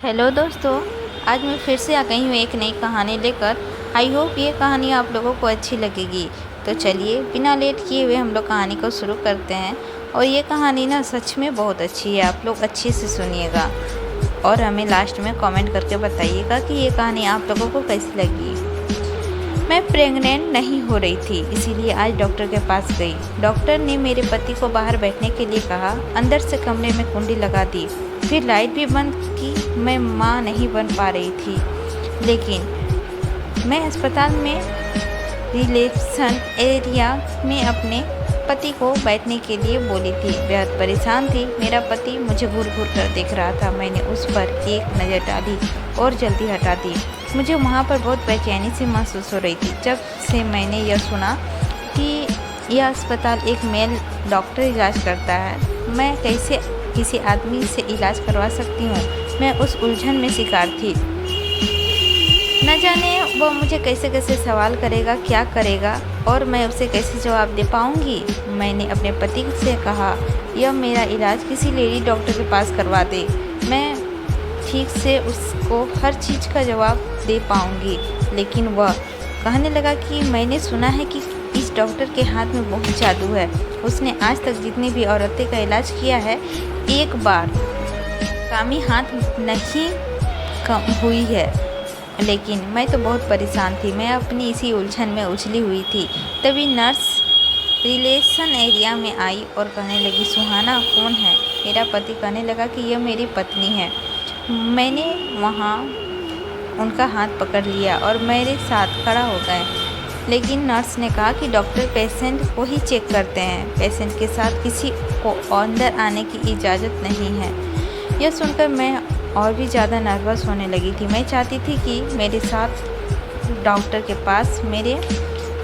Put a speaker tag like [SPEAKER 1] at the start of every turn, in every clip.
[SPEAKER 1] Hello दोस्तों, आज मैं फिर से आ गई हूँ एक नई कहानी लेकर। आई होप ये कहानी आप लोगों को अच्छी लगेगी। तो चलिए बिना लेट किए हुए हम लोग कहानी को शुरू करते हैं। और ये कहानी ना सच में बहुत अच्छी है, आप लोग अच्छे से सुनिएगा और हमें लास्ट में कमेंट करके बताइएगा कि ये कहानी आप लोगों को कैसी लगी। मैं प्रेग्नेंट नहीं हो रही थी, इसीलिए आज डॉक्टर के पास गई। डॉक्टर ने मेरे पति को बाहर बैठने के लिए कहा, अंदर से कमरे में कुंडी लगा दी, फिर लाइट भी बंद की। मैं माँ नहीं बन पा रही थी, लेकिन मैं अस्पताल में रिसेप्शन एरिया में अपने पति को बैठने के लिए बोली थी। बेहद परेशान थी। मेरा पति मुझे घूर घूर कर देख रहा था। मैंने उस पर एक नज़र डाली और जल्दी हटा दी। मुझे वहाँ पर बहुत बेचैनी सी महसूस हो रही थी। जब से मैंने यह सुना कि यह अस्पताल एक मेल डॉक्टर इलाज करता है, मैं कैसे किसी आदमी से इलाज करवा सकती हूँ? मैं उस उलझन में शिकार थी। न जाने वो मुझे कैसे कैसे सवाल करेगा, क्या करेगा और मैं उसे कैसे जवाब दे पाऊँगी। मैंने अपने पति से कहा, यह मेरा इलाज किसी लेडी डॉक्टर के पास करवा दे, मैं ठीक से उसको हर चीज़ का जवाब दे पाऊँगी। लेकिन वह कहने लगा कि मैंने सुना है कि इस डॉक्टर के हाथ में बहुत जादू है। उसने आज तक जितनी भी औरतें का इलाज किया है, एक बार कामी हाथ नहीं कम हुई है। लेकिन मैं तो बहुत परेशान थी। मैं अपनी इसी उलझन में उलझी हुई थी। तभी नर्स रिलेशन एरिया में आई और कहने लगी, सुहाना कौन है? मेरा पति कहने लगा कि यह मेरी पत्नी है। मैंने वहाँ उनका हाथ पकड़ लिया और मेरे साथ खड़ा हो गए। लेकिन नर्स ने कहा कि डॉक्टर पेशेंट को ही चेक करते हैं, पेशेंट के साथ किसी को अंदर आने की इजाज़त नहीं है। यह सुनकर मैं और भी ज़्यादा नर्वस होने लगी थी। मैं चाहती थी कि मेरे साथ डॉक्टर के पास मेरे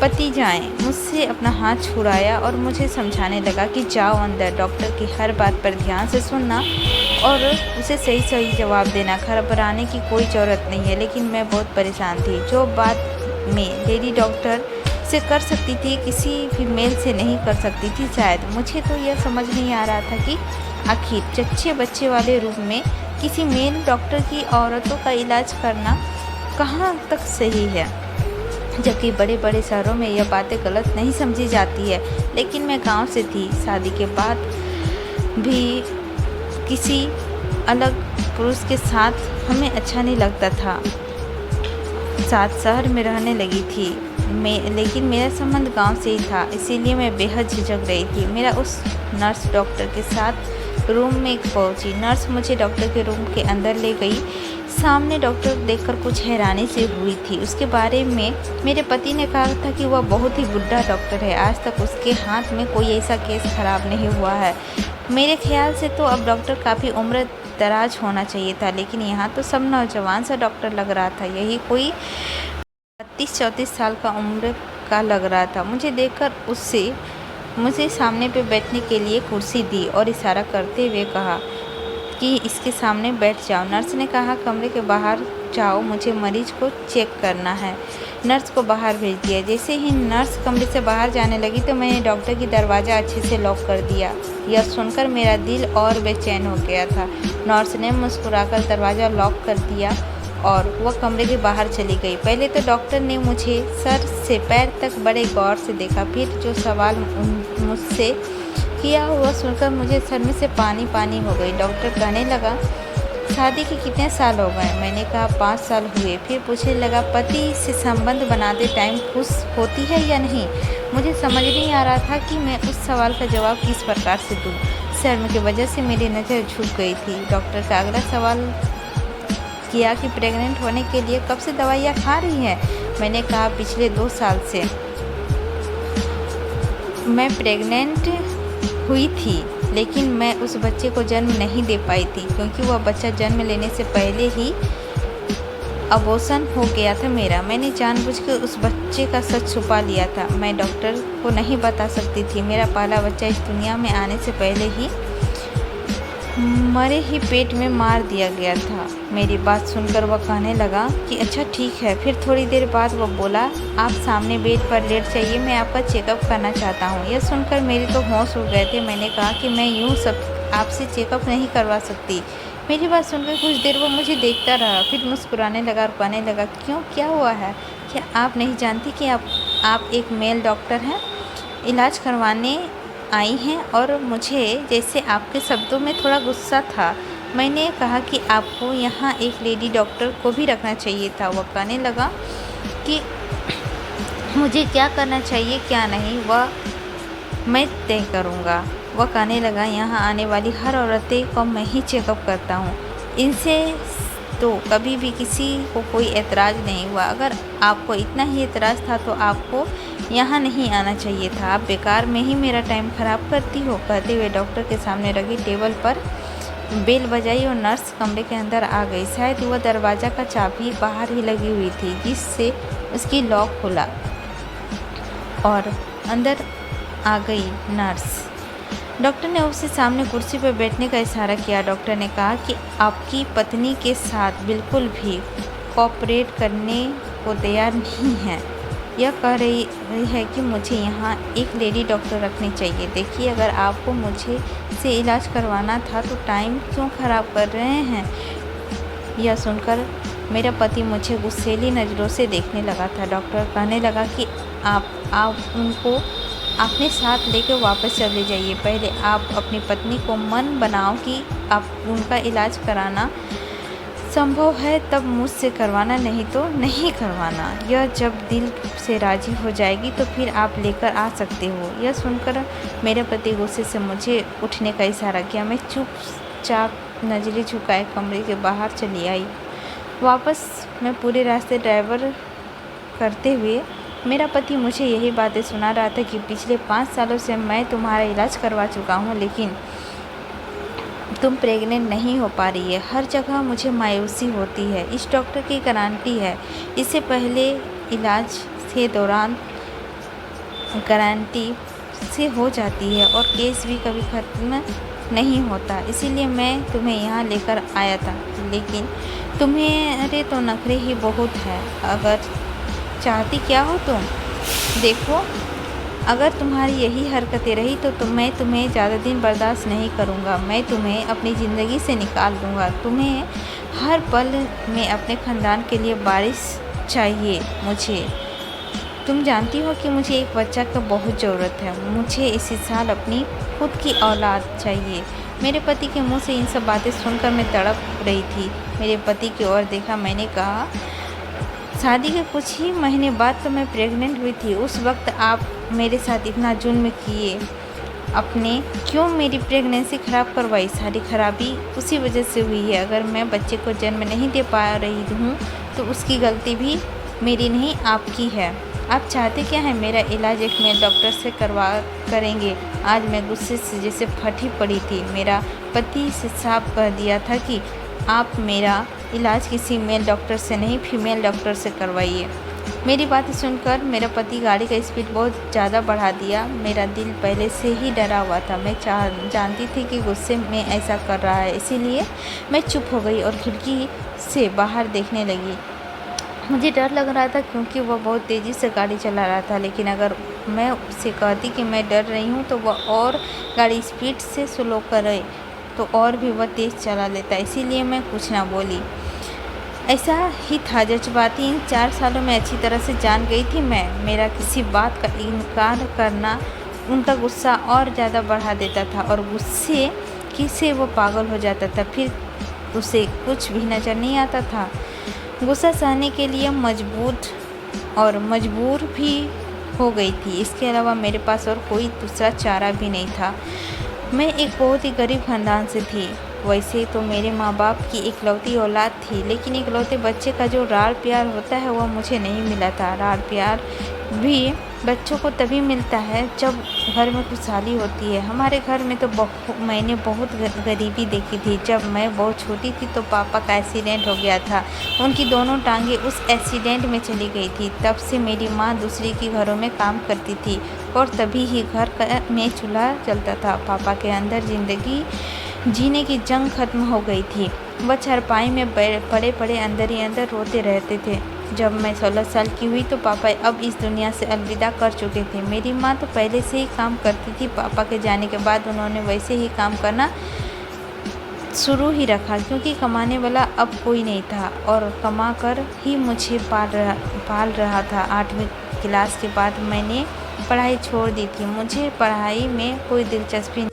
[SPEAKER 1] पति जाएं। मुझसे अपना हाथ छुड़ाया और मुझे समझाने लगा कि जाओ अंदर, डॉक्टर की हर बात पर ध्यान से सुनना और उसे सही सही जवाब देना, घबराने की कोई ज़रूरत नहीं है। लेकिन मैं बहुत परेशान थी। जो बात मैं लेडी डॉक्टर से कर सकती थी, किसी फीमेल से नहीं कर सकती थी शायद। मुझे तो यह समझ नहीं आ रहा था कि आखिर जच्चे बच्चे वाले रूम में किसी मेल डॉक्टर की औरतों का इलाज करना कहाँ तक सही है, जबकि बड़े बड़े शहरों में यह बातें गलत नहीं समझी जाती है। लेकिन मैं गांव से थी। शादी के बाद भी किसी अलग पुरुष के साथ हमें अच्छा नहीं लगता था। साथ शहर में रहने लगी थी लेकिन मेरा संबंध गांव से ही था, इसीलिए मैं बेहद झिझक रही थी। मेरा उस नर्स डॉक्टर के साथ रूम में पहुंची। नर्स मुझे डॉक्टर के रूम के अंदर ले गई। सामने डॉक्टर देखकर कुछ हैरानी से हुई थी। उसके बारे में मेरे पति ने कहा था कि वह बहुत ही बुढ़ा डॉक्टर है, आज तक उसके हाथ में कोई ऐसा केस खराब नहीं हुआ है। मेरे ख्याल से तो अब डॉक्टर काफ़ी उम्र दराज होना चाहिए था, लेकिन यहाँ तो सब नौजवान सा डॉक्टर लग रहा था। यही कोई 32-34 साल का उम्र का लग रहा था। मुझे देखकर मुझे सामने पे बैठने के लिए कुर्सी दी और इशारा करते हुए कहा कि इसके सामने बैठ जाओ। नर्स ने कहा, कमरे के बाहर जाओ, मुझे मरीज को चेक करना है। नर्स को बाहर भेज दिया। जैसे ही नर्स कमरे से बाहर जाने लगी तो मैंने डॉक्टर की दरवाज़ा अच्छे से लॉक कर दिया। यह सुनकर मेरा दिल और बेचैन हो गया था। नर्स ने मुस्कुराकर दरवाज़ा लॉक कर दिया और वह कमरे के बाहर चली गई। पहले तो डॉक्टर ने मुझे सर से पैर तक बड़े गौर से देखा, फिर जो सवाल मुझसे किया वह सुनकर मुझे सर में से पानी पानी हो गई। डॉक्टर कहने लगा, शादी के कितने साल हो गए? मैंने कहा 5 साल हुए। फिर पूछने लगा, पति से संबंध बनाते टाइम खुश होती है या नहीं? मुझे समझ नहीं आ रहा था कि मैं उस सवाल का जवाब किस प्रकार से दूँ। शर्म की वजह से मेरी नज़र झुक गई थी। डॉक्टर का अगला सवाल किया कि प्रेग्नेंट होने के लिए कब से दवाइयाँ खा रही हैं? मैंने कहा, पिछले 2 साल से मैं प्रेग्नेंट हुई थी, लेकिन मैं उस बच्चे को जन्म नहीं दे पाई थी क्योंकि वह बच्चा जन्म लेने से पहले ही अबॉर्शन हो गया था मेरा। मैंने जानबूझकर उस बच्चे का सच छुपा लिया था। मैं डॉक्टर को नहीं बता सकती थी। मेरा पहला बच्चा इस दुनिया में आने से पहले ही मरे ही पेट में मार दिया गया था। मेरी बात सुनकर वह कहने लगा कि अच्छा ठीक है। फिर थोड़ी देर बाद वह बोला, आप सामने बेड पर लेट जाइए, मैं आपका चेकअप करना चाहता हूँ। यह सुनकर मेरे तो होश उड़ गए थे। मैंने कहा कि मैं यूँ सब आपसे चेकअप नहीं करवा सकती। मेरी बात सुनकर कुछ देर वो मुझे देखता रहा, फिर मुस्कुराने लगा और कहने लगा, क्यों, क्या हुआ है? क्या आप नहीं जानती कि आप एक मेल डॉक्टर हैं, इलाज करवाने आई हैं? और मुझे जैसे आपके शब्दों में थोड़ा गुस्सा था। मैंने कहा कि आपको यहाँ एक लेडी डॉक्टर को भी रखना चाहिए था। वह कहने लगा कि मुझे क्या करना चाहिए क्या नहीं वह मैं तय करूँगा। वह कहने लगा, यहाँ आने वाली हर औरतें को मैं ही चेकअप करता हूँ, इनसे तो कभी भी किसी को कोई एतराज़ नहीं हुआ। अगर आपको इतना ही एतराज़ था तो आपको यहाँ नहीं आना चाहिए था। आप बेकार में ही मेरा टाइम ख़राब करती हो। कहते हुए डॉक्टर के सामने रखी टेबल पर बेल बजाई और नर्स कमरे के अंदर आ गई। शायद वह दरवाज़ा का चाबी बाहर ही लगी हुई थी, जिससे उसकी लॉक खुला और अंदर आ गई नर्स। डॉक्टर ने उसे सामने कुर्सी पर बैठने का इशारा किया। डॉक्टर ने कहा कि आपकी पत्नी के साथ बिल्कुल भी कोऑपरेट करने को तैयार नहीं है। यह कह रही है कि मुझे यहाँ एक लेडी डॉक्टर रखनी चाहिए। देखिए, अगर आपको मुझे से इलाज करवाना था तो टाइम क्यों ख़राब कर रहे हैं? यह सुनकर मेरा पति मुझे गुस्सैली नज़रों से देखने लगा था। डॉक्टर कहने लगा कि आप उनको अपने साथ लेकर वापस चले जाइए। पहले आप अपनी पत्नी को मन बनाओ कि आप उनका इलाज कराना संभव है तब मुझसे करवाना, नहीं तो नहीं करवाना। यह जब दिल से राज़ी हो जाएगी तो फिर आप लेकर आ सकते हो। यह सुनकर मेरे पति गुस्से से मुझे उठने का इशारा किया। मैं चुपचाप नज़रें झुकाए कमरे के बाहर चली आई। वापस मैं पूरे रास्ते ड्राइवर करते हुए मेरा पति मुझे यही बातें सुना रहा था कि पिछले 5 सालों से मैं तुम्हारा इलाज करवा चुका हूँ, लेकिन तुम प्रेग्नेंट नहीं हो पा रही है। हर जगह मुझे मायूसी होती है। इस डॉक्टर की गारंटी है, इससे पहले इलाज के दौरान गारंटी से हो जाती है और केस भी कभी ख़त्म नहीं होता। इसीलिए मैं तुम्हें यहाँ लेकर आया था, लेकिन तुम्हारे तो नखरे ही बहुत है। अगर चाहती क्या हो तुम? देखो, अगर तुम्हारी यही हरकतें रही तो मैं तुम्हें ज़्यादा दिन बर्दाश्त नहीं करूँगा। मैं तुम्हें अपनी ज़िंदगी से निकाल दूँगा। तुम्हें हर पल में अपने ख़ानदान के लिए वारिस चाहिए मुझे। तुम जानती हो कि मुझे एक बच्चा का बहुत ज़रूरत है। मुझे इसी साल अपनी खुद की औलाद चाहिए। मेरे पति के मुंह से इन सब बातें सुनकर मैं तड़प रही थी। मेरे पति की ओर देखा। मैंने कहा, शादी के कुछ ही महीने बाद तो मैं प्रेग्नेंट हुई थी। उस वक्त आप मेरे साथ इतना जुल्म किए, अपने क्यों मेरी प्रेगनेंसी ख़राब करवाई? सारी खराबी उसी वजह से हुई है। अगर मैं बच्चे को जन्म नहीं दे पा रही हूँ तो उसकी गलती भी मेरी नहीं, आपकी है। आप चाहते क्या है? मेरा इलाज एक मेल डॉक्टर से करेंगे। आज मैं गुस्से से जैसे फटी पड़ी थी। मेरा पति से साफ कह दिया था कि आप मेरा इलाज किसी मेल डॉक्टर से नहीं, फीमेल डॉक्टर से करवाइए। मेरी बातें सुनकर मेरा पति गाड़ी का स्पीड बहुत ज़्यादा बढ़ा दिया। मेरा दिल पहले से ही डरा हुआ था। मैं जानती थी कि गुस्से में ऐसा कर रहा है, इसीलिए मैं चुप हो गई और खिड़की से बाहर देखने लगी। मुझे डर लग रहा था क्योंकि वह बहुत तेज़ी से गाड़ी चला रहा था, लेकिन अगर मैं उससे कहती कि मैं डर रही हूँ तो वह और गाड़ी स्पीड से स्लो करे तो और भी वह तेज़ चला लेता। इसीलिए मैं कुछ ना बोली। ऐसा ही था। जज्बाती इन 4 सालों में अच्छी तरह से जान गई थी मैं। मेरा किसी बात का इनकार करना उनका गुस्सा और ज़्यादा बढ़ा देता था और गुस्से से वो पागल हो जाता था। फिर उसे कुछ भी नज़र नहीं आता था। गुस्सा सहने के लिए मजबूर भी हो गई थी। इसके अलावा मेरे पास और कोई दूसरा चारा भी नहीं था। मैं एक बहुत ही गरीब खानदान से थी। वैसे तो मेरे माँ बाप की इकलौती औलाद थी, लेकिन इकलौते बच्चे का जो लाड़ प्यार होता है वह मुझे नहीं मिला था। लाड़ प्यार भी बच्चों को तभी मिलता है जब घर में खुशहाली होती है। हमारे घर में तो मैंने बहुत गरीबी देखी थी। जब मैं बहुत छोटी थी तो पापा का एक्सीडेंट हो गया था। उनकी दोनों टांगें उस एक्सीडेंट में चली गई थी। तब से मेरी माँ दूसरे के घरों में काम करती थी और तभी ही घर में चूल्हा जलता था। पापा के अंदर ज़िंदगी जीने की जंग खत्म हो गई थी। वह चारपाई में पड़े पड़े अंदर ही अंदर रोते रहते थे। जब मैं 16 साल की हुई तो पापा अब इस दुनिया से अलविदा कर चुके थे। मेरी माँ तो पहले से ही काम करती थी। पापा के जाने के बाद उन्होंने वैसे ही काम करना शुरू ही रखा, क्योंकि कमाने वाला अब कोई नहीं था और कमा कर ही मुझे पाल रहा था। 8वीं क्लास के बाद मैंने पढ़ाई छोड़ दी थी। मुझे पढ़ाई में कोई दिलचस्पी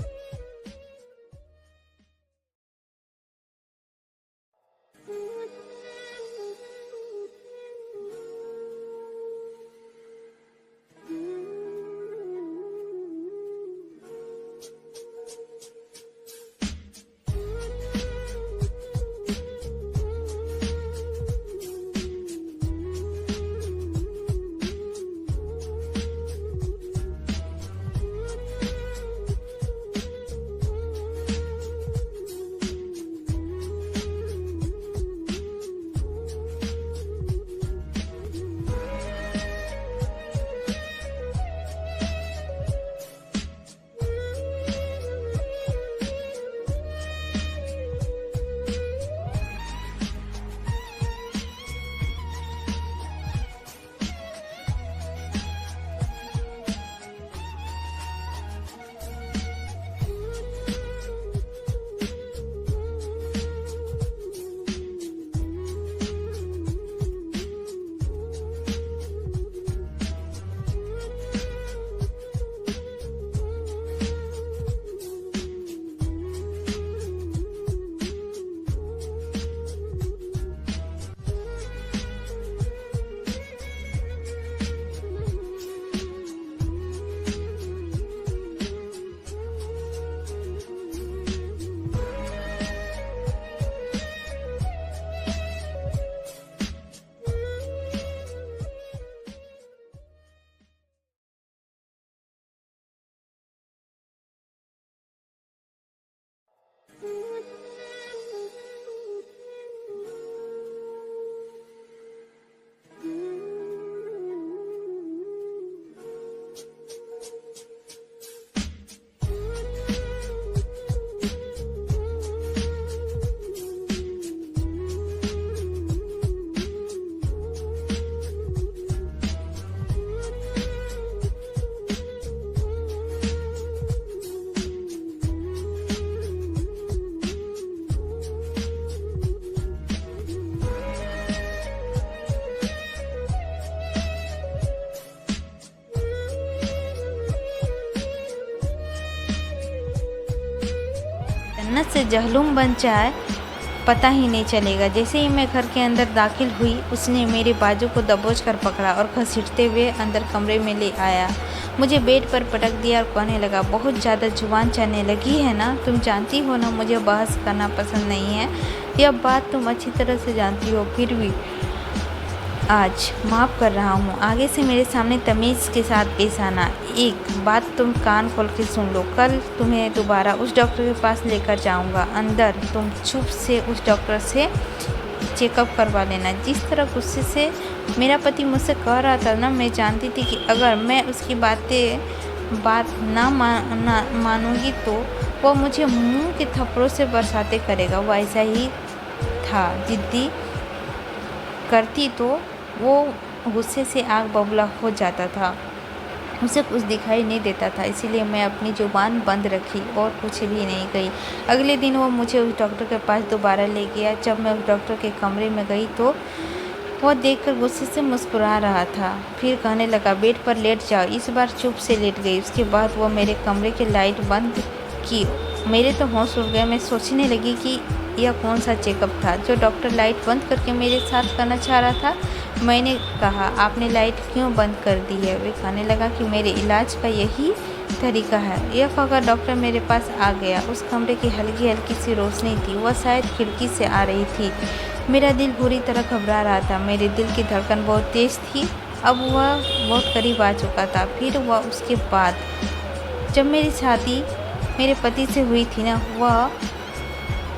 [SPEAKER 1] जन्नत से जहलुम बन जाए पता ही नहीं चलेगा। जैसे ही मैं घर के अंदर दाखिल हुई, उसने मेरे बाजू को दबोच कर पकड़ा और घसीटते हुए अंदर कमरे में ले आया। मुझे बेड पर पटक दिया और कहने लगा, बहुत ज़्यादा जुबान चलने लगी है ना। तुम जानती हो ना मुझे बहस करना पसंद नहीं है, यह बात तुम अच्छी तरह से जानती हो। फिर भी आज माफ़ कर रहा हूँ। आगे से मेरे सामने तमीज़ के साथ पेश आना। एक बात तुम कान खोल के सुन लो, कल तुम्हें दोबारा उस डॉक्टर के पास लेकर जाऊँगा। अंदर तुम चुप से उस डॉक्टर से चेकअप करवा लेना। जिस तरह गुस्से से मेरा पति मुझसे कह रहा था ना, मैं जानती थी कि अगर मैं उसकी बात ना मानूंगी तो वह मुझे मुंह के थप्पड़ों से बरसाते करेगा। वो ऐसा ही था, जिद्दी करती तो वो गुस्से से आग बबूला हो जाता था। उसे कुछ दिखाई नहीं देता था, इसीलिए मैं अपनी ज़ुबान बंद रखी और कुछ भी नहीं कही। अगले दिन वो मुझे उस डॉक्टर के पास दोबारा ले गया। जब मैं उस डॉक्टर के कमरे में गई तो वह देखकर गुस्से से मुस्कुरा रहा था। फिर कहने लगा, बेड पर लेट जाओ। इस बार चुप से लेट गई। उसके बाद वह मेरे कमरे की लाइट बंद की। मेरे तो होश उड़ गए। मैं सोचने लगी कि यह कौन सा चेकअप था जो डॉक्टर लाइट बंद करके मेरे साथ करना चाह रहा था। मैंने कहा, आपने लाइट क्यों बंद कर दी है? वे कहने लगा कि मेरे इलाज का यही तरीका है। यह कहकर डॉक्टर मेरे पास आ गया। उस कमरे की हल्की हल्की सी रोशनी थी, वह शायद खिड़की से आ रही थी। मेरा दिल बुरी तरह घबरा रहा था। मेरे दिल की धड़कन बहुत तेज़ थी। अब वह बहुत करीब आ चुका था। फिर वह उसके बाद जब मेरी शादी मेरे पति से हुई थी ना, वह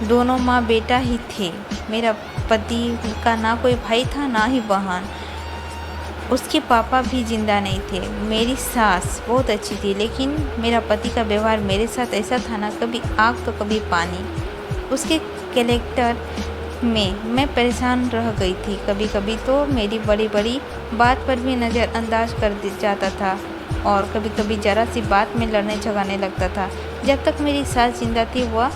[SPEAKER 1] दोनों माँ बेटा ही थे। मेरा पति का ना कोई भाई था ना ही बहन। उसके पापा भी जिंदा नहीं थे। मेरी सास बहुत अच्छी थी, लेकिन मेरा पति का व्यवहार मेरे साथ ऐसा था ना, कभी आग तो कभी पानी। उसके कैरेक्टर में मैं परेशान रह गई थी। कभी कभी तो मेरी बड़ी बड़ी बात पर भी नज़रअंदाज कर जाता था और कभी कभी ज़रा सी बात में लड़ने झगड़ने लगता था। जब तक मेरी सास जिंदा थी वह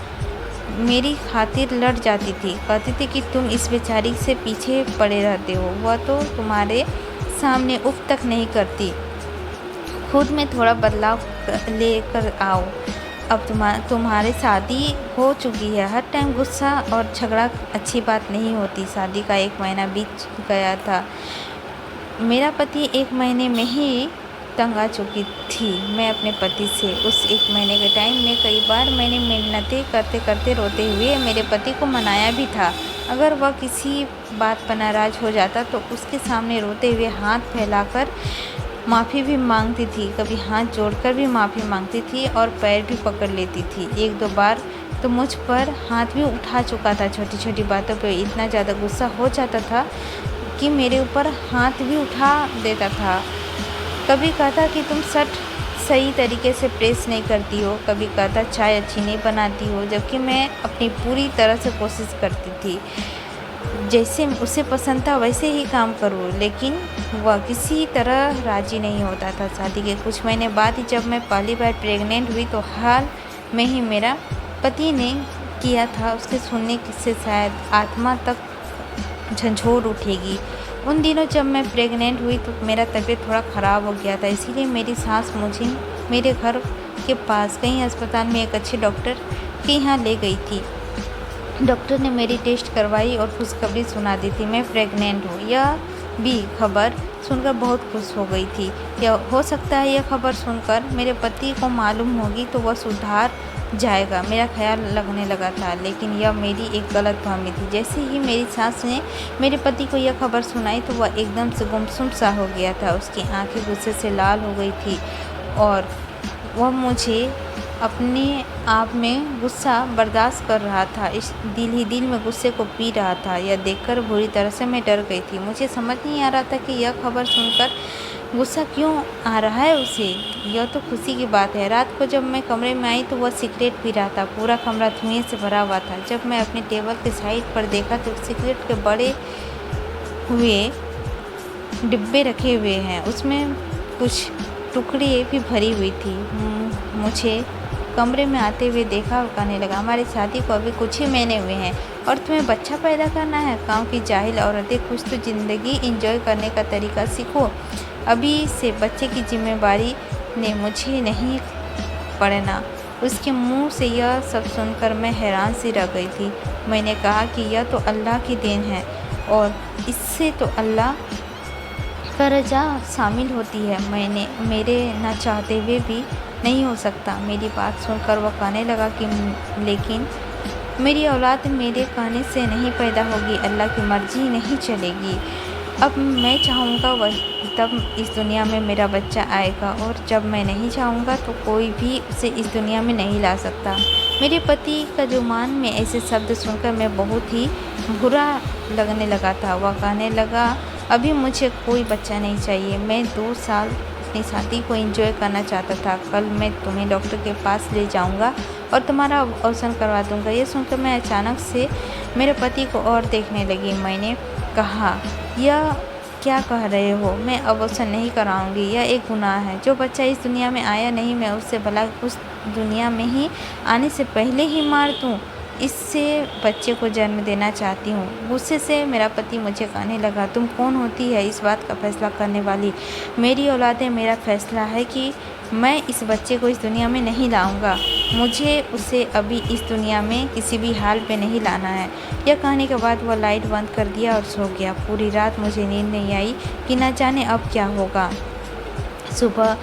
[SPEAKER 1] मेरी खातिर लड़ जाती थी। कहती थी कि तुम इस बेचारी से पीछे पड़े रहते हो, वह तो तुम्हारे सामने उफ तक नहीं करती। खुद में थोड़ा बदलाव लेकर आओ। अब तुम्हारे शादी हो चुकी है। हर टाइम गुस्सा और झगड़ा अच्छी बात नहीं होती। शादी का 1 महीना बीत गया था। मेरा पति 1 महीने में ही तंग आ चुकी थी मैं अपने पति से। उस 1 महीने के टाइम में कई बार मैंने मिन्नतें करते करते रोते हुए मेरे पति को मनाया भी था। अगर वह किसी बात पर नाराज़ हो जाता तो उसके सामने रोते हुए हाथ फैलाकर माफ़ी भी मांगती थी। कभी हाथ जोड़कर भी माफ़ी मांगती थी और पैर भी पकड़ लेती थी। 1-2 बार तो मुझ पर हाथ भी उठा चुका था। छोटी छोटी बातों पर इतना ज़्यादा गुस्सा हो जाता था कि मेरे ऊपर हाथ भी उठा देता था। कभी कहता कि तुम शर्ट सही तरीके से प्रेस नहीं करती हो, कभी कहता चाय अच्छी नहीं बनाती हो, जबकि मैं अपनी पूरी तरह से कोशिश करती थी जैसे उसे पसंद था वैसे ही काम करूँ, लेकिन वह किसी तरह राज़ी नहीं होता था। शादी के कुछ महीने बाद ही जब मैं पहली बार प्रेग्नेंट हुई तो हाल में ही मेरा पति ने किया था। उसके सुनने से शायद आत्मा तक झंझोर उठेगी। उन दिनों जब मैं प्रेग्नेंट हुई तो मेरा तबीयत थोड़ा ख़राब हो गया था, इसीलिए मेरी सास मुझे मेरे घर के पास कहीं अस्पताल में एक अच्छे डॉक्टर के यहाँ ले गई थी। डॉक्टर ने मेरी टेस्ट करवाई और खुशखबरी सुना दी थी, मैं प्रेग्नेंट हूँ। यह भी खबर सुनकर बहुत खुश हो गई थी। या हो सकता है यह खबर सुनकर मेरे पति को मालूम होगी तो वह सुधार जाएगा, मेरा ख्याल लगने लगा था। लेकिन यह मेरी एक गलतफहमी थी। जैसे ही मेरी सास ने मेरे पति को यह खबर सुनाई तो वह एकदम से गुमसुम सा हो गया था। उसकी आंखें गुस्से से लाल हो गई थी और वह मुझे अपने आप में गुस्सा बर्दाश्त कर रहा था। इस दिल ही दिल में गुस्से को पी रहा था। यह देखकर बुरी तरह से मैं डर गई थी। मुझे समझ नहीं आ रहा था कि यह खबर सुनकर गुस्सा क्यों आ रहा है उसे। यह तो खुशी की बात है। रात को जब मैं कमरे में आई तो वह सिगरेट पी रहा था। पूरा कमरा धुएं से भरा हुआ था। जब मैं अपने टेबल के साइड पर देखा तो सिगरेट के बड़े हुए डिब्बे रखे हुए हैं, उसमें कुछ टुकड़े भी भरी हुई थी। मुझे कमरे में आते हुए देखा और कहने लगा, हमारी शादी को अभी कुछ ही महीने हुए हैं और तुम्हें बच्चा पैदा करना है। गाँव की जाहिल औरतें, कुछ तो ज़िंदगी एंजॉय करने का तरीका सीखो। अभी से बच्चे की जिम्मेदारी ने मुझे नहीं पड़ना। उसके मुंह से यह सब सुनकर मैं हैरान सी रह गई थी। मैंने कहा कि यह तो अल्लाह की देन है और इससे तो अल्लाह का रजा शामिल होती है। मेरे न चाहते हुए भी नहीं हो सकता। मेरी बात सुनकर वह कहने लगा कि लेकिन मेरी औलाद मेरे कहने से नहीं पैदा होगी, अल्लाह की मर्जी नहीं चलेगी। अब मैं चाहूँगा वह तब इस दुनिया में मेरा बच्चा आएगा और जब मैं नहीं चाहूँगा तो कोई भी उसे इस दुनिया में नहीं ला सकता। मेरे पति का जुबान में ऐसे शब्द सुनकर मैं बहुत ही बुरा लगने लगा था। वह कहने लगा, अभी मुझे कोई बच्चा नहीं चाहिए। मैं 2 साल अपनी शादी को एंजॉय करना चाहता था। कल मैं तुम्हें डॉक्टर के पास ले जाऊंगा और तुम्हारा अबॉर्शन करवा दूंगा। यह सुनकर मैं अचानक से मेरे पति को और देखने लगी। मैंने कहा, यह क्या कह रहे हो? मैं अबॉर्शन नहीं कराऊंगी, यह एक गुनाह है। जो बच्चा इस दुनिया में आया नहीं मैं उससे भला उस दुनिया में ही आने से पहले ही मार दूं। इससे बच्चे को जन्म देना चाहती हूँ। गुस्से से मेरा पति मुझे कहने लगा, तुम कौन होती है इस बात का फैसला करने वाली? मेरी औलाद है, मेरा फैसला है कि मैं इस बच्चे को इस दुनिया में नहीं लाऊंगा। मुझे उसे अभी इस दुनिया में किसी भी हाल पे नहीं लाना है। यह कहने के बाद वह लाइट बंद कर दिया और सो गया। पूरी रात मुझे नींद नहीं आई कि न जाने अब क्या होगा। सुबह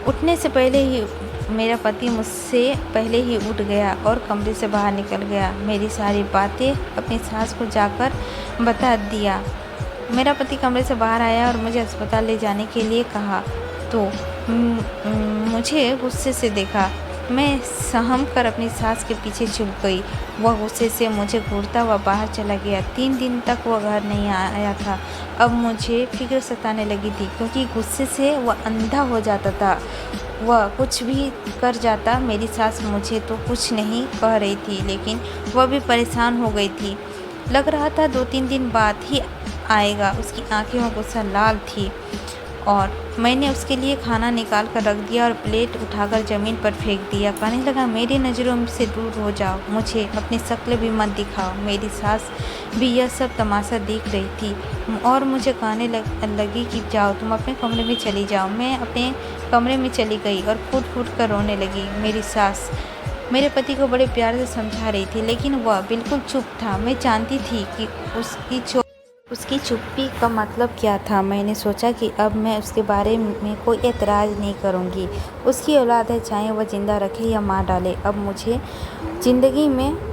[SPEAKER 1] उठने से पहले ही मेरा पति मुझसे पहले ही उठ गया और कमरे से बाहर निकल गया। मेरी सारी बातें अपनी सास को जाकर बता दिया। मेरा पति कमरे से बाहर आया और मुझे अस्पताल ले जाने के लिए कहा तो मुझे गुस्से से देखा। मैं सहम कर अपनी सास के पीछे छुप गई। वह गुस्से से मुझे घूरता हुआ बाहर चला गया। 3 दिन तक वह घर नहीं आया था। अब मुझे फिक्र सताने लगी थी क्योंकि गुस्से से वह अंधा हो जाता था। वह कुछ भी कर जाता। मेरी सास मुझे तो कुछ नहीं कह रही थी लेकिन वह भी परेशान हो गई थी। लग रहा था 2-3 दिन बाद ही आएगा। उसकी आंखें में गुस्सा लाल थी। और मैंने उसके लिए खाना निकाल कर रख दिया और प्लेट उठाकर ज़मीन पर फेंक दिया। कहने लगा, मेरी नज़रों से दूर हो जाओ, मुझे अपनी शक्ल भी मत दिखाओ। मेरी सास भी यह सब तमाशा देख रही थी और मुझे कहने लगी कि जाओ, तुम अपने कमरे में चली जाओ। मैं अपने कमरे में चली गई और फूट फूट कर रोने लगी। मेरी सास मेरे पति को बड़े प्यार से समझा रही थी, लेकिन वह बिल्कुल चुप था। मैं जानती थी कि उसकी चुप्पी का मतलब क्या था। मैंने सोचा कि अब मैं उसके बारे में कोई एतराज़ नहीं करूँगी। उसकी औलाद है, चाहे वह ज़िंदा रखे या मार डाले। अब मुझे ज़िंदगी में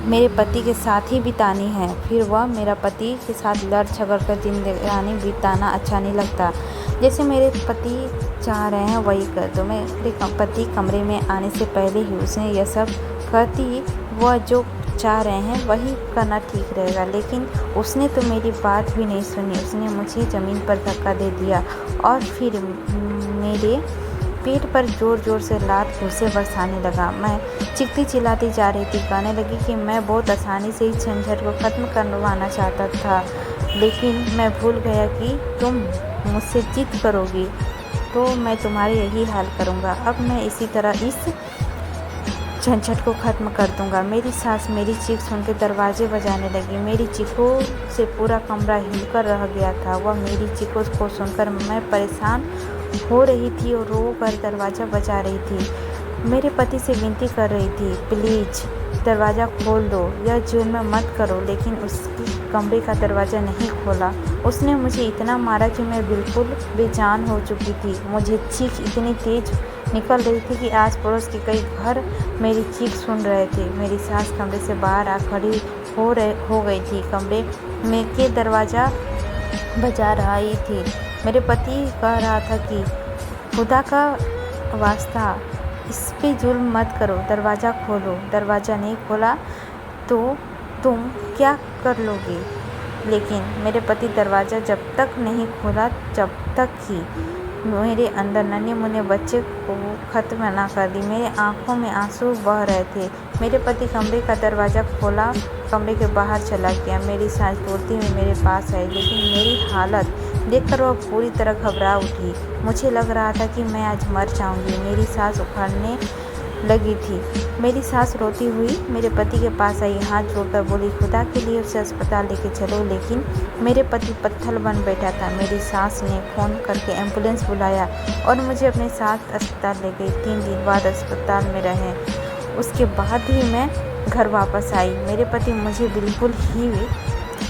[SPEAKER 1] मेरे पति के साथ ही बितानी है। फिर वह मेरा पति के साथ लड़ झगड़ कर ज़िंदगानी बिताना अच्छा नहीं लगता। जैसे मेरे पति चाह रहे हैं वही कर दो। मेरे पति कमरे में आने से पहले ही उसने यह सब कहती, वह जो चाह रहे हैं वही करना ठीक रहेगा। लेकिन उसने तो मेरी बात भी नहीं सुनी। उसने मुझे ज़मीन पर धक्का दे दिया और फिर मेरे पेट पर ज़ोर ज़ोर से लात घूंसे बरसाने लगा। मैं चीखती चिल्लाती जा रही थी। कहने लगी कि मैं बहुत आसानी से इस झंझट को ख़त्म करवाना चाहता था, लेकिन मैं भूल गया कि तुम मुझसे जिद करोगी तो मैं तुम्हारे यही हाल करूँगा। अब मैं इसी तरह इस झंझट को ख़त्म कर दूंगा। मेरी सास मेरी चीख सुनकर दरवाजे बजाने लगी। मेरी चीखों से पूरा कमरा हिलकर रह गया था। वह मेरी चीखों को सुनकर मैं परेशान हो रही थी और रो कर दरवाज़ा बजा रही थी। मेरे पति से विनती कर रही थी, प्लीज़ दरवाज़ा खोल दो, यह जुल्म मत करो। लेकिन उसकी कमरे का दरवाज़ा नहीं खोला। उसने मुझे इतना मारा कि मैं बिल्कुल बेजान हो चुकी थी। मुझे चीख इतनी तेज़ निकल रही थी कि आस पड़ोस के कई घर मेरी चीख सुन रहे थे। मेरी सास कमरे से बाहर आ खड़ी हो गई थी। कमरे में के दरवाज़ा बजा रही थी। मेरे पति कह रहा था कि खुदा का वास्ता इस पे जुल्म मत करो, दरवाज़ा खोलो। दरवाज़ा नहीं खोला तो तुम क्या कर लोगे? लेकिन मेरे पति दरवाज़ा जब तक नहीं खोला जब तक ही मेरे अंदर नन्हे मुन्ने बच्चे को ख़त्म ना कर दी। मेरे आंखों में आंसू बह रहे थे। मेरे पति कमरे का दरवाज़ा खोला, कमरे के बाहर चला गया। मेरी सास दौड़ती हुई मेरे पास आई, लेकिन मेरी हालत देखकर वह पूरी तरह घबरा उठी। मुझे लग रहा था कि मैं आज मर जाऊंगी। मेरी सास उखड़ने लगी थी। मेरी सास रोती हुई मेरे पति के पास आई, हाथ जोड़कर बोली, खुदा के लिए उसे अस्पताल लेके चलो। लेकिन मेरे पति पत्थर बन बैठा था। मेरी सास ने फ़ोन करके एम्बुलेंस बुलाया और मुझे अपने साथ अस्पताल ले गई। 3 दिन बाद अस्पताल में रहे, उसके बाद ही मैं घर वापस आई। मेरे पति मुझे बिल्कुल ही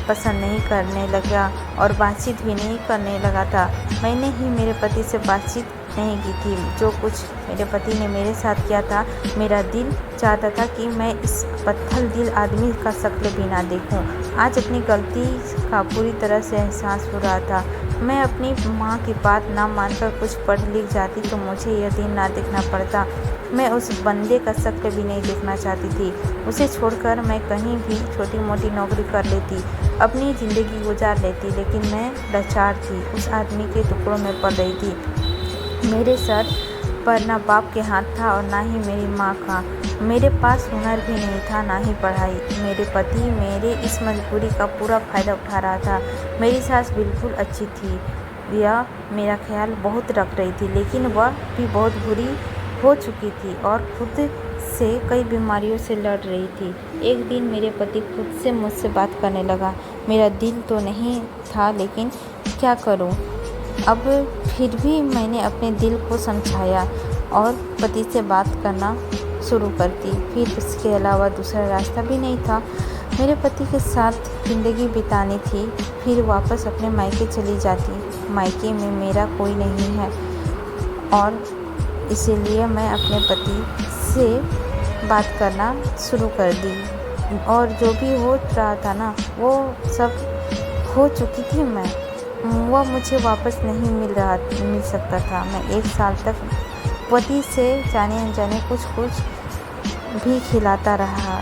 [SPEAKER 1] पसंद नहीं करने लगा और बातचीत भी नहीं करने लगा था। मैंने ही मेरे पति से बातचीत नहीं की थी। जो कुछ मेरे पति ने मेरे साथ किया था, मेरा दिल चाहता था कि मैं इस पत्थर दिल आदमी का शक्ल भी ना देखूं। आज अपनी गलती का पूरी तरह से एहसास हो रहा था। मैं अपनी माँ की बात ना मानकर कुछ पढ़ लिख जाती तो मुझे यह दिन ना देखना पड़ता। मैं उस बंदे का शक्ल भी नहीं देखना चाहती थी। उसे छोड़कर मैं कहीं भी छोटी मोटी नौकरी कर लेती, अपनी ज़िंदगी गुजार लेती। लेकिन मैं लाचार थी, उस आदमी के टुकड़ों में पड़ रही थी। मेरे सर पर ना बाप के हाथ था और ना ही मेरी माँ का। मेरे पास हुनर भी नहीं था, ना ही पढ़ाई। मेरे पति मेरे इस मजबूरी का पूरा फ़ायदा उठा रहा था। मेरी सास बिल्कुल अच्छी थी, यह मेरा ख्याल बहुत रख रही थी, लेकिन वह भी बहुत बुरी हो चुकी थी और खुद से कई बीमारियों से लड़ रही थी। एक दिन मेरे पति खुद से मुझसे बात करने लगा। मेरा दिल तो नहीं था, लेकिन क्या करूं? अब फिर भी मैंने अपने दिल को समझाया और पति से बात करना शुरू कर दी। फिर इसके अलावा दूसरा रास्ता भी नहीं था। मेरे पति के साथ ज़िंदगी बितानी थी, फिर वापस अपने मायके चली जाती। मायके में मेरा कोई नहीं है और इसीलिए मैं अपने पति से बात करना शुरू कर दी और जो भी हो रहा था ना, वो सब हो चुकी थी मैं। वह मुझे वापस नहीं मिल सकता था। मैं 1 साल तक पति से जाने अनजाने कुछ भी खिलाता रहा,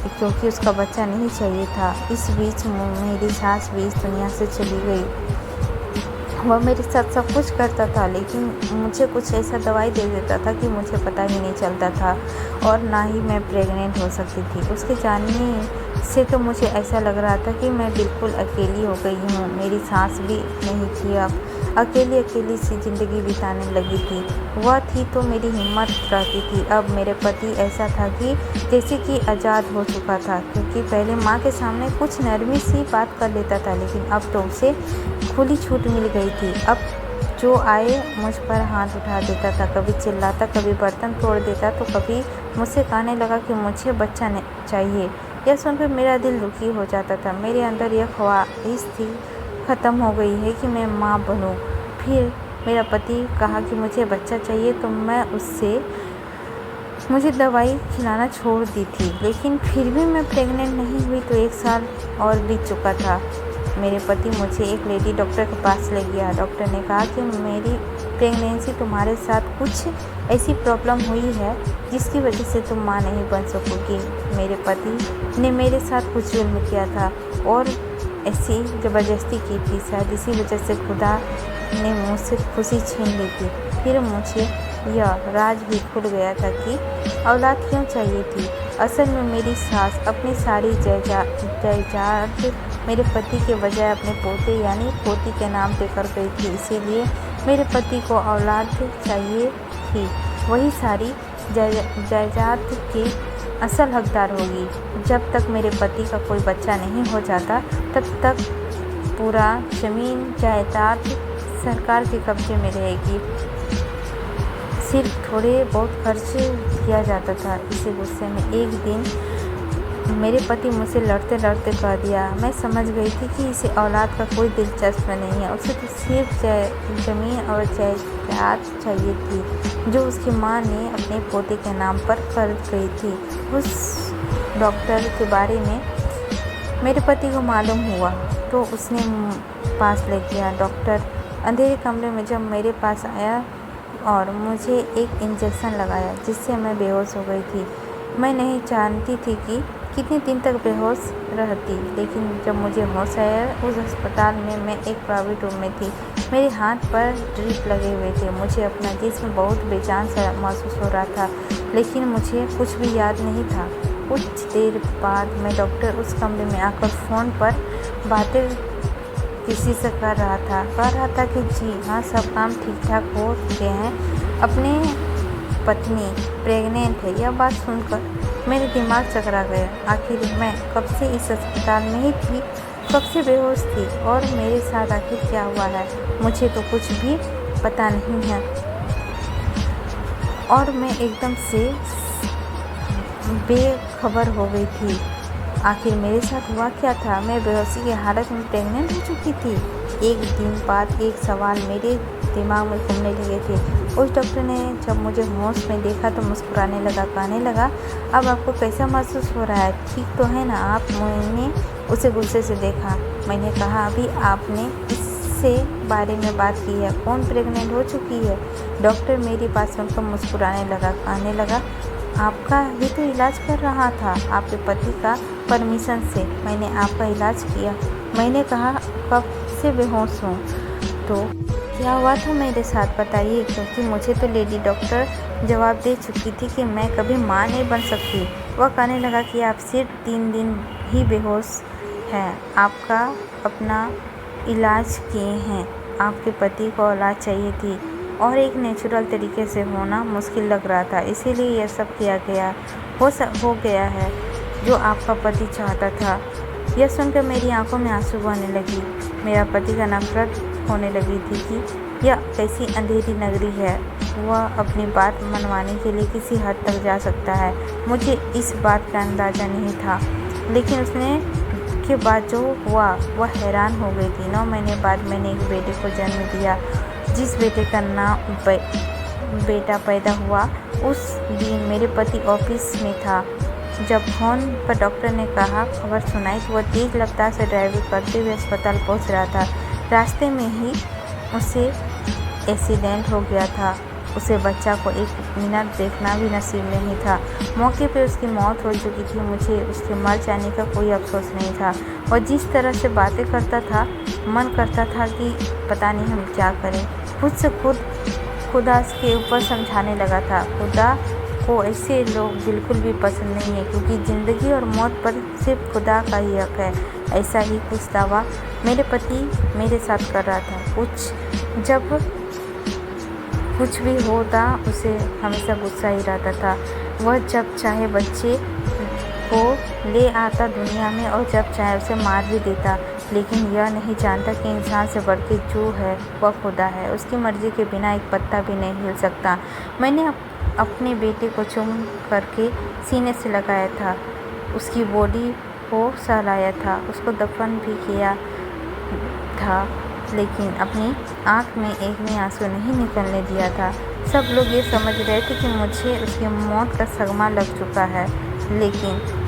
[SPEAKER 1] क्योंकि उसका बच्चा नहीं चाहिए था। इस बीच मेरी सास भी इस दुनिया से चली गई। वह मेरे साथ सब कुछ करता था, लेकिन मुझे कुछ ऐसा दवाई दे देता था कि मुझे पता ही नहीं चलता था और ना ही मैं प्रेग्नेंट हो सकती थी। उसके जाने से तो मुझे ऐसा लग रहा था कि मैं बिल्कुल अकेली हो गई हूँ। मेरी सास भी नहीं थी अब। अकेली अकेली सी ज़िंदगी बिताने लगी थी। वह थी तो मेरी हिम्मत रहती थी। अब मेरे पति ऐसा था कि जैसे कि आज़ाद हो चुका था, क्योंकि पहले माँ के सामने कुछ नरमी सी बात कर लेता था, लेकिन अब तो उसे खुली छूट मिल गई थी। अब जो आए मुझ पर हाथ उठा देता था, कभी चिल्लाता, कभी बर्तन तोड़ देता, तो कभी मुझसे कहने लगा कि मुझे बच्चा चाहिए। यह सुनकर मेरा दिल दुखी हो जाता था। मेरे अंदर यह ख्वाहिश थी ख़त्म हो गई है कि मैं माँ बनूं। फिर मेरा पति कहा कि मुझे बच्चा चाहिए, तो मैं मुझे दवाई खिलाना छोड़ दी थी, लेकिन फिर भी मैं प्रेग्नेंट नहीं हुई। तो 1 साल और बीत चुका था। मेरे पति मुझे एक लेडी डॉक्टर के पास ले गया। डॉक्टर ने कहा कि मेरी प्रेगनेंसी तुम्हारे साथ कुछ ऐसी प्रॉब्लम हुई है जिसकी वजह से तुम माँ नहीं बन सकोगी। मेरे पति ने मेरे साथ कुछ जुल्म किया था और ऐसी ज़बरदस्ती की थी। शायद इसी वजह से खुदा ने मुझसे खुशी छीन ली थी। फिर मुझे यह राज भी खुल गया था कि औलाद क्यों चाहिए थी। असल में मेरी सास अपनी सारी जायदाद मेरे पति के बजाय अपने पोते यानी पोती के नाम पे कर गई थी। इसीलिए मेरे पति को औलाद चाहिए थी। वही सारी जायदाद की असल हकदार होगी। जब तक मेरे पति का कोई बच्चा नहीं हो जाता, तब तक पूरा ज़मीन जायदाद सरकार के कब्जे में रहेगी। सिर्फ थोड़े बहुत खर्च किया जाता था। इसी गुस्से में एक दिन मेरे पति मुझसे लड़ते लड़ते कह दिया। मैं समझ गई थी कि इसे औलाद का कोई दिलचस्प नहीं है। उसे तो सिर्फ ज़मीन और जायदाद चाहिए थी जो उसकी माँ ने अपने पोते के नाम पर कर गई थी। उस डॉक्टर के बारे में मेरे पति को मालूम हुआ तो उसने पास ले गया। डॉक्टर अंधेरे कमरे में जब मेरे पास आया और मुझे एक इंजेक्शन लगाया, जिससे मैं बेहोश हो गई थी। मैं नहीं जानती थी कि कितने दिन तक बेहोश रहती, लेकिन जब मुझे होश आया उस अस्पताल में मैं एक प्राइवेट रूम में थी। मेरे हाथ पर ड्रिप लगे हुए थे। मुझे अपना जिस्म बहुत बेचैन सा महसूस हो रहा था, लेकिन मुझे कुछ भी याद नहीं था। कुछ देर बाद मैं डॉक्टर उस कमरे में आकर फ़ोन पर बातें किसी से कर रहा था। कह रहा था कि जी हाँ, सब काम ठीक ठाक हो चुके हैं, अपने पत्नी प्रेग्नेंट है। यह बात सुनकर मेरे दिमाग चकरा गया। आखिर मैं कब से इस अस्पताल में ही थी, कब से बेहोश थी और मेरे साथ आखिर क्या हुआ है, मुझे तो कुछ भी पता नहीं है। और मैं एकदम से बेखबर हो गई थी। आखिर मेरे साथ हुआ क्या था? मैं बेहोशी की हालत में प्रेग्नेंट हो चुकी थी। एक दिन बाद एक सवाल मेरे दिमाग में घूमने लगे थे। उस डॉक्टर ने जब मुझे होश में देखा तो मुस्कुराने लगा, कहने लगा, अब आपको कैसा महसूस हो रहा है? ठीक तो है ना आप? मैंने उसे गुस्से से देखा। मैंने कहा, अभी आपने इससे बारे में बात की है, कौन प्रेग्नेंट हो चुकी है? डॉक्टर मेरी बात सुनकर मुस्कुराने लगा, कहने लगा, आपका ही तो इलाज कर रहा था, आपके पति का परमिशन से मैंने आपका इलाज किया। मैंने कहा, कब से बेहोश हूँ? तो क्या हुआ था मेरे साथ बताइए, क्योंकि मुझे तो लेडी डॉक्टर जवाब दे चुकी थी कि मैं कभी माँ नहीं बन सकती। वह कहने लगा कि आप सिर्फ 3 दिन ही बेहोश हैं, आपका अपना इलाज किए हैं, आपके पति को औलाद चाहिए थी और एक नेचुरल तरीके से होना मुश्किल लग रहा था, इसीलिए यह सब किया गया हो गया है जो आपका पति चाहता था। यह सुनकर मेरी आंखों में आंसू बहने लगी। मेरा पति का नफरत होने लगी थी कि यह कैसी अंधेरी नगरी है, वह अपनी बात मनवाने के लिए किसी हद तक जा सकता है। मुझे इस बात का अंदाज़ा नहीं था, लेकिन उसने के बाद जो हुआ वह हैरान हो गई थी। 9 महीने बाद मैंने एक बेटे को जन्म दिया। जिस बेटे का नाम बेटा पैदा हुआ उस दिन मेरे पति ऑफिस में था। जब फोन पर डॉक्टर ने खबर सुनाई तो वह तेज़ रफ्तार से ड्राइविंग करते हुए अस्पताल पहुंच रहा था। रास्ते में ही उसे एक्सीडेंट हो गया था। उसे बच्चा को 1 मिनट देखना भी नसीब नहीं था। मौके पे उसकी मौत हो चुकी थी। मुझे उसके मर जाने का कोई अफसोस नहीं था। और जिस तरह से बातें करता था, मन करता था कि पता नहीं हम क्या करें। खुद से खुदा के ऊपर समझाने लगा था। खुदा को ऐसे लोग बिल्कुल भी पसंद नहीं है, क्योंकि ज़िंदगी और मौत पर सिर्फ खुदा का ही हक है। ऐसा ही कुछ दावा मेरे पति मेरे साथ कर रहा था। जब कुछ भी होता उसे हमेशा गुस्सा ही रहता था। वह जब चाहे बच्चे को ले आता दुनिया में और जब चाहे उसे मार भी देता, लेकिन यह नहीं जानता कि इंसान से बढ़ के जो है वह खुदा है। उसकी मर्ज़ी के बिना एक पत्ता भी नहीं हिल सकता। मैंने अपने बेटे को चूम करके सीने से लगाया था, उसकी बॉडी को सहलाया था, उसको दफन भी किया था, लेकिन अपनी आँख में एक भी आंसू नहीं निकलने दिया था। सब लोग ये समझ रहे थे कि मुझे उसकी मौत का सदमा लग चुका है, लेकिन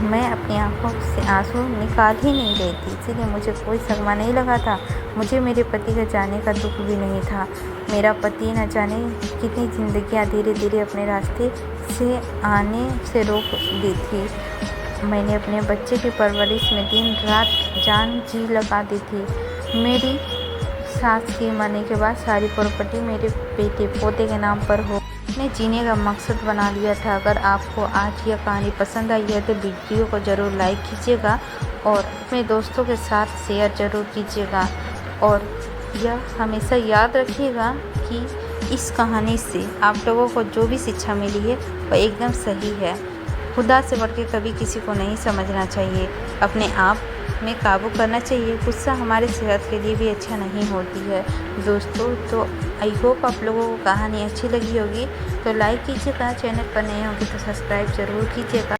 [SPEAKER 1] मैं अपनी आँखों से आंसू निकाल ही नहीं रही थी, इसीलिए मुझे कोई सदमा नहीं लगा था। मुझे मेरे पति के जाने का दुख भी नहीं था। मेरा पति न जाने कितनी ज़िंदगियाँ धीरे धीरे अपने रास्ते से आने से रोक दी थी। मैंने अपने बच्चे की परवरिश में दिन रात जान जी लगा दी थी। मेरी सास के मरने के बाद सारी प्रॉपर्टी मेरे बेटे पोते के नाम पर हो ने जीने का मकसद बना लिया था। अगर आपको आज यह कहानी पसंद आई है तो वीडियो को ज़रूर लाइक कीजिएगा और अपने दोस्तों के साथ शेयर ज़रूर कीजिएगा। और यह हमेशा याद रखिएगा कि इस कहानी से आप लोगों को जो भी शिक्षा मिली है वह एकदम सही है। खुदा से बढ़ के कभी किसी को नहीं समझना चाहिए, अपने आप में काबू करना चाहिए। गुस्सा हमारे सेहत के लिए भी अच्छा नहीं होती है दोस्तों। तो आई होप आप लोगों को कहानी अच्छी लगी होगी, तो लाइक कीजिएगा, चैनल पर नए होंगे तो सब्सक्राइब ज़रूर कीजिएगा।